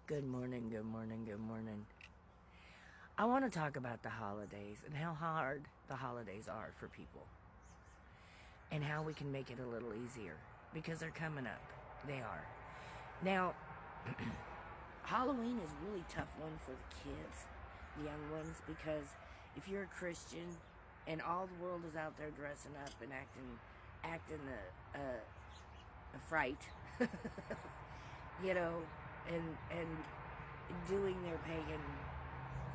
Good morning, good morning, good morning. I want to talk about the holidays and how hard the holidays are for people and how we can make it a little easier because they're coming up. They are. Now, Halloween is a really tough one for the kids, the young ones, because if you're a Christian and all the world is out there dressing up and acting a fright, you know, and doing their pagan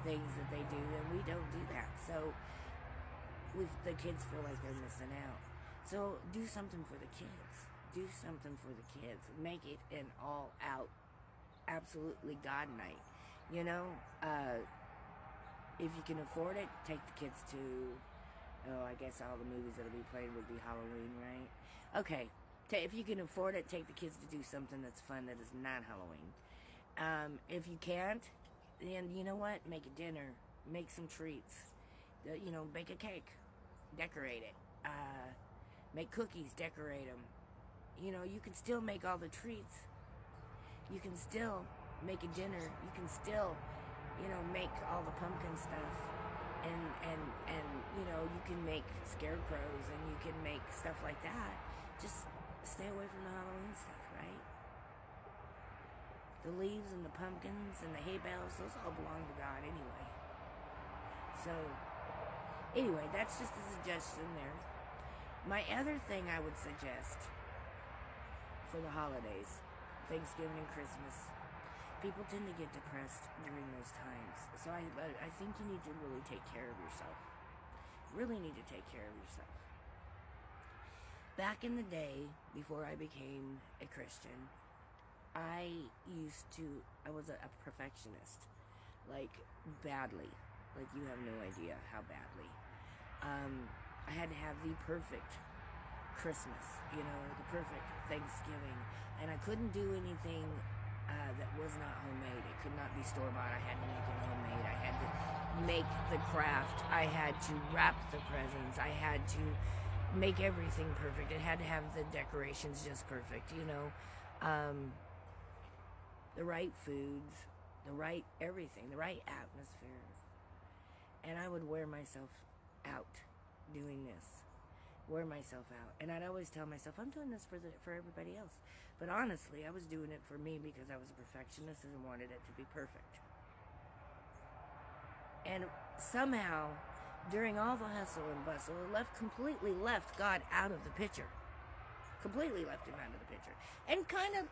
things that they do, and we don't do that. So the kids feel like they're missing out. So do something for the kids. Do something for the kids. Make it an all-out, absolutely God night. You know, if you can afford it, take the kids to. Oh, I guess all the movies that'll be played would be Halloween, right? Okay. If you can afford it, take the kids to do something that's fun that is not Halloween. If you can't, then you know what? Make a dinner. Make some treats. Bake a cake. Decorate it. Make cookies. Decorate them. You can still make all the treats. You can still make a dinner. You can still, make all the pumpkin stuff. And you can make scarecrows and you can make stuff like that. Just stay away from the Halloween stuff, right? The leaves and the pumpkins and the hay bales, those all belong to God anyway. So, anyway, that's just a suggestion there. My other thing I would suggest for the holidays, Thanksgiving and Christmas, people tend to get depressed during those times. So I think you need to really take care of yourself. Really need to take care of yourself. Back in the day, before I became a Christian, I was a perfectionist. Like, badly. Like, you have no idea how badly. I had to have the perfect Christmas, the perfect Thanksgiving. And I couldn't do anything that was not homemade. It could not be store-bought. I had to make it homemade. I had to make the craft. I had to wrap the presents. I had to make everything perfect. It had to have the decorations just perfect, the right foods, the right everything, the right atmosphere. And I would wear myself out doing this. Wear myself out. And I'd always tell myself, I'm doing this for everybody else. But honestly, I was doing it for me because I was a perfectionist and wanted it to be perfect. And somehow, during all the hustle and bustle, completely left God out of the picture. Completely left him out of the picture. And kind of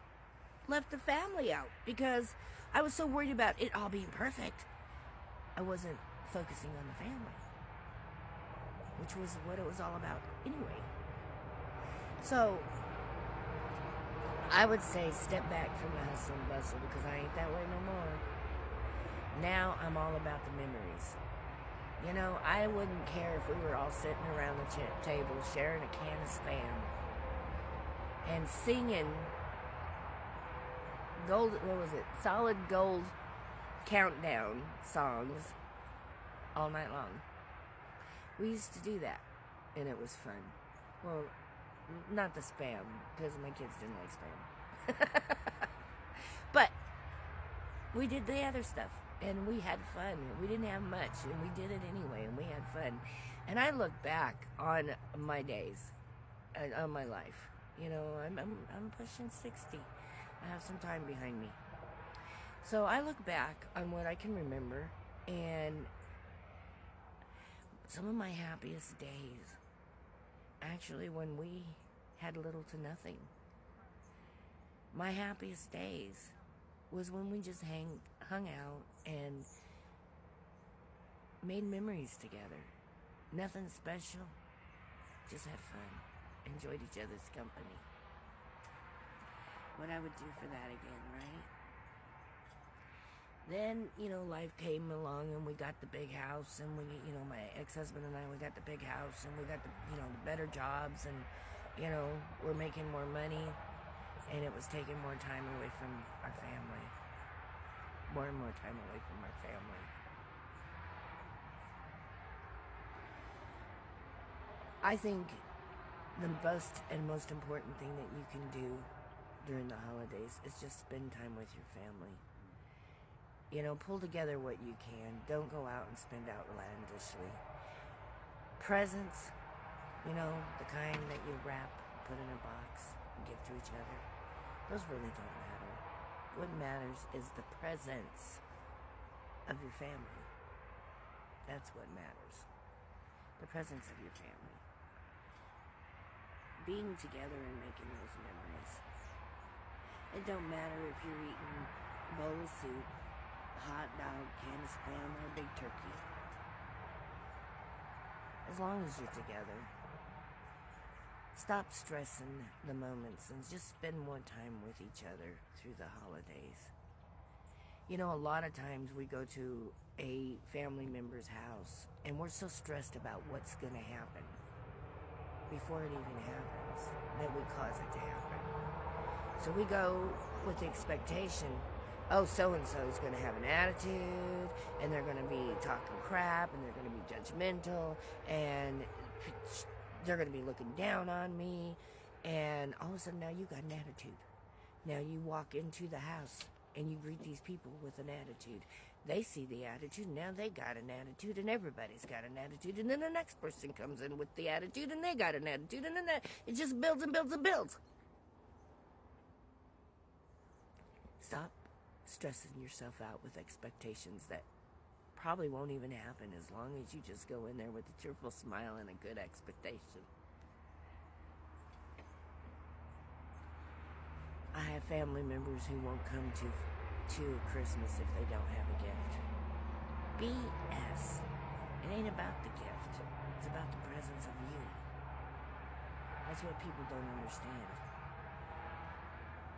left the family out because I was so worried about it all being perfect. I wasn't focusing on the family, which was what it was all about anyway. So I would say step back from the hustle and bustle because I ain't that way no more. Now I'm all about the memories. I wouldn't care if we were all sitting around the table sharing a can of Spam and singing solid gold countdown songs all night long. We used to do that, and it was fun. Well, not the Spam, because my kids didn't like Spam. But we did the other stuff, and we had fun. We didn't have much, and we did it anyway, and we had fun. And I look back on my days, on my life. I'm pushing 60. I have some time behind me. So I look back on what I can remember, and some of my happiest days, actually, when we had little to nothing. My happiest days was when we just hung out and made memories together. Nothing special, just had fun, enjoyed each other's company. What I would do for that again, right? Then, life came along and we got the big house and my ex-husband and I, we got the big house and we got the better jobs and, we're making more money and it was taking more time away from our family. More and more time away from our family. I think the best and most important thing that you can do during the holidays is just spend time with your family. Pull together what you can. Don't go out and spend outlandishly. Presents, the kind that you wrap, put in a box, and give to each other, those really don't matter. What matters is the presence of your family. That's what matters. The presence of your family. Being together and making those memories. It don't matter if you're eating a bowl of soup, a hot dog, can of Spam, or a big turkey. As long as you're together. Stop stressing the moments and just spend more time with each other through the holidays. A lot of times we go to a family member's house and we're so stressed about what's going to happen before it even happens that we cause it to happen. So we go with the expectation, oh, so-and-so is going to have an attitude, and they're going to be talking crap, and they're going to be judgmental, and they're going to be looking down on me, and all of a sudden now you got an attitude. Now you walk into the house, and you greet these people with an attitude. They see the attitude, now they got an attitude, and everybody's got an attitude, and then the next person comes in with the attitude, and they got an attitude, and then it just builds and builds and builds. Stop stressing yourself out with expectations that probably won't even happen as long as you just go in there with a cheerful smile and a good expectation. I have family members who won't come to Christmas if they don't have a gift. BS. It ain't about the gift. It's about the presence of you. That's what people don't understand.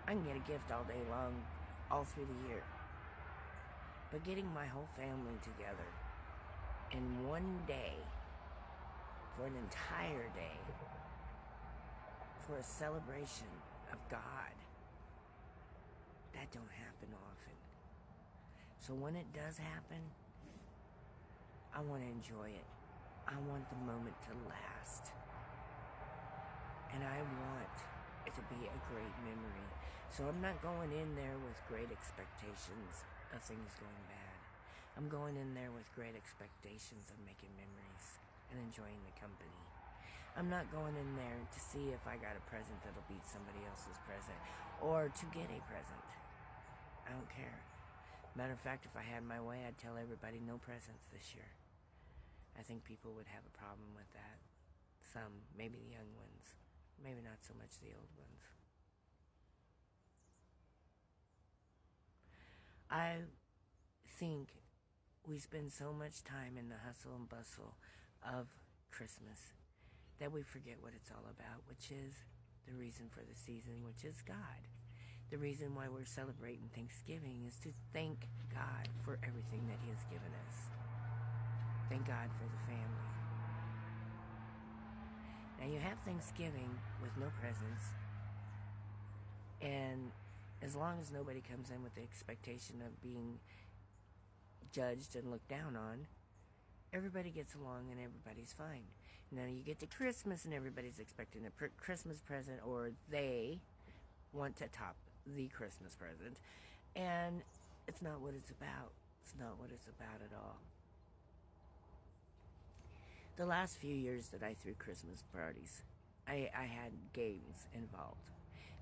I can get a gift all day long, all through the year. But getting my whole family together in one day, for an entire day, for a celebration of God, that don't happen often. So when it does happen, I want to enjoy it. I want the moment to last. And I want it to be a great memory. So I'm not going in there with great expectations of things going bad. I'm going in there with great expectations of making memories and enjoying the company. I'm not going in there to see if I got a present that'll beat somebody else's present or to get a present. I don't care. Matter of fact, if I had my way, I'd tell everybody no presents this year. I think people would have a problem with that. Some, maybe the young ones, maybe not so much the old ones. I think we spend so much time in the hustle and bustle of Christmas that we forget what it's all about, which is the reason for the season, which is God. The reason why we're celebrating Thanksgiving is to thank God for everything that He has given us. Thank God for the family. Now you have Thanksgiving with no presents, and as long as nobody comes in with the expectation of being judged and looked down on, everybody gets along and everybody's fine. Now you get to Christmas and everybody's expecting a Christmas present, or they want to top the Christmas present, and it's not what it's about. It's not what it's about at all. The last few years that I threw Christmas parties, I had games involved.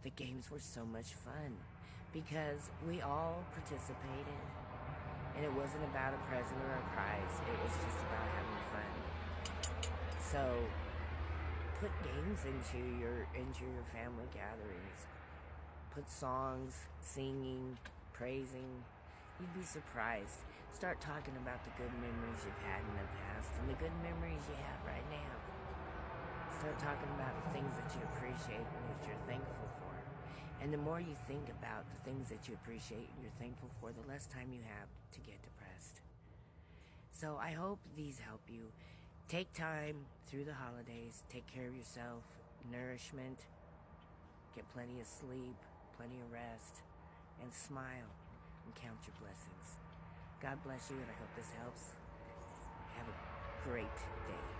The games were so much fun because we all participated, and it wasn't about a present or a prize. It was just about having fun. So put games into your family gatherings. Put songs, singing, praising. You'd be surprised. Start talking about the good memories you've had in the past and the good memories you have right now. Start talking about the things that you appreciate and that you're thankful for. And the more you think about the things that you appreciate and you're thankful for, the less time you have to get depressed. So I hope these help you. Take time through the holidays. Take care of yourself. Nourishment. Get plenty of sleep, plenty of rest, and smile and count your blessings. God bless you, and I hope this helps. Have a great day.